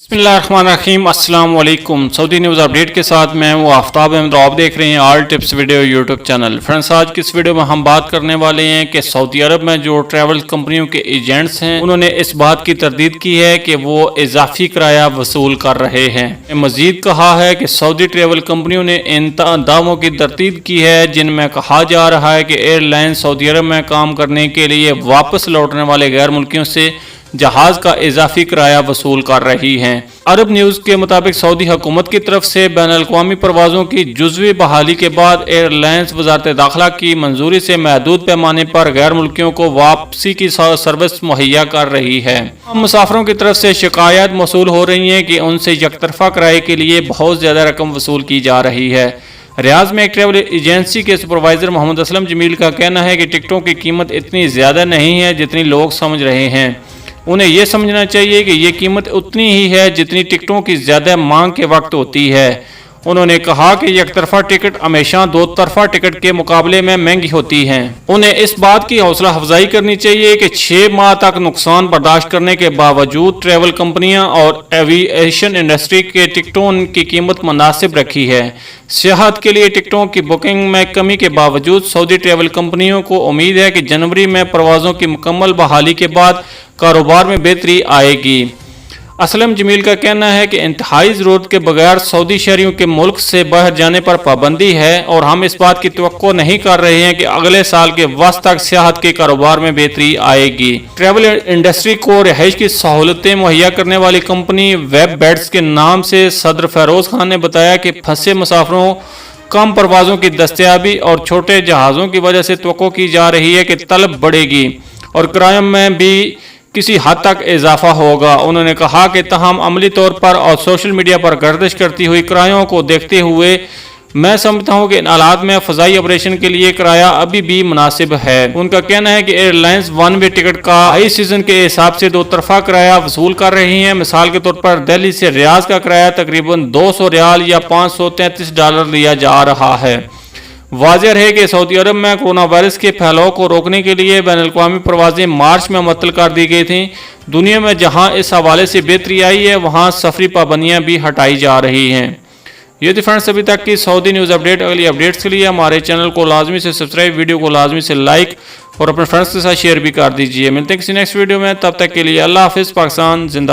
बिस्मिल्लाहिर्रहमानिर्रहीम। अस्सलाम वालेकुम। सऊदी न्यूज़ अपडेट के साथ मैं हूँ आफ्ताब अहमद। आप देख रहे हैं all tips video YouTube channel. Friends, आज की इस वीडियो में हम बात करने वाले हैं कि सऊदी अरब में जो ट्रैवल कंपनियों के एजेंट्स हैं उन्होंने इस बात की तरदीद की है कि वो इजाफी किराया वसूल कर रहे हैं। मजीद कहा है कि सऊदी ट्रैवल कंपनियों ने इन दावों की तरदीद की है जिनमें कहा जा रहा है कि एयरलाइन सऊदी अरब में काम करने के लिए वापस लौटने वाले गैर मुल्कियों से जहाज का इजाफी किराया वसूल कर रही हैं। अरब न्यूज़ के मुताबिक सऊदी हुकूमत की तरफ से बैनुल-अक़वामी परवाज़ों की जुज़वी बहाली के बाद एयरलाइंस वज़ारत दाखिला की मंजूरी से महदूद पैमाने पर गैर मुल्कियों को वापसी की सर्विस मुहैया कर रही है। मुसाफिरों की तरफ से शिकायत मौसूल हो रही हैं कि उनसे यकतरफा किराए के लिए बहुत ज़्यादा रकम वसूल की जा रही है। रियाज में एक ट्रैवल एजेंसी के सुपरवाइज़र मोहम्मद असलम जमील का कहना है कि टिकटों की कीमत इतनी ज़्यादा नहीं है जितनी लोग समझ रहे हैं। उन्हें यह समझना चाहिए कि ये कीमत उतनी ही है जितनी टिकटों की ज़्यादा मांग के वक्त होती है। उन्होंने कहा कि एक तरफा टिकट हमेशा दो तरफा टिकट के मुकाबले में महंगी होती हैं। उन्हें इस बात की हौसला अफजाई करनी चाहिए कि 6 माह तक नुकसान बर्दाश्त करने के बावजूद ट्रैवल कंपनियां और एविएशन इंडस्ट्री के टिकटों की कीमत मुनासिब रखी है। सियाहत के लिए टिकटों की बुकिंग में कमी के बावजूद सऊदी ट्रैवल कंपनियों को उम्मीद है कि जनवरी में परवाज़ों की मुकम्मल बहाली के बाद कारोबार में बेहतरी आएगी। असलम जमील का कहना है कि इंतहाई ज़रूरत के बगैर सऊदी शहरियों के मुल्क से बाहर जाने पर पाबंदी है और हम इस बात की तवक्को नहीं कर रहे हैं कि अगले साल के वस्त तक सियाहत के कारोबार में बेहतरी आएगी। ट्रैवल इंडस्ट्री को रिहाइश की सहूलतें मुहैया करने वाली कंपनी वेब बेड्स के नाम से सदर फेरोज खान ने बताया कि फंसे मुसाफिरों, कम परवाज़ों की दस्तयाबी और छोटे जहाज़ों की वजह से तवक्को की जा रही है कि तलब बढ़ेगी और किरायों में भी किसी हद तक इजाफा होगा। उन्होंने कहा कि तहम अमली तौर पर और सोशल मीडिया पर गर्दिश करती हुई किरायों को देखते हुए मैं समझता हूं कि इन हालात में फ़ज़ाई ऑपरेशन के लिए किराया अभी भी मुनासिब है। उनका कहना है कि एयरलाइंस वन वे टिकट का हाई सीजन के हिसाब से दो तरफा किराया वसूल कर रही हैं। मिसाल के तौर पर दिल्ली से रियाज का किराया तकरीबन 200 रियाल या $533 लिया जा रहा है। वाज़ेह है कि सऊदी अरब में कोरोना वायरस के फैलाव को रोकने के लिए बैनुल-अक़वामी परवाज़ें मार्च में मुअत्तल कर दी गई थीं। दुनिया में जहां इस हवाले से बेहतरी आई है वहां सफरी पाबंदियां भी हटाई जा रही हैं। ये थी फ्रेंड्स अभी तक की सऊदी न्यूज़ अपडेट। अगली अपडेट्स के लिए हमारे चैनल को लाजमी से सब्सक्राइब, वीडियो को लाजमी से लाइक और अपने फ्रेंड्स के साथ शेयर भी कर दीजिए। मिलते हैं किसी नेक्स्ट वीडियो में, तब तक के लिए अल्लाह हाफ़िज़। पाकिस्तान जिंदाबाद।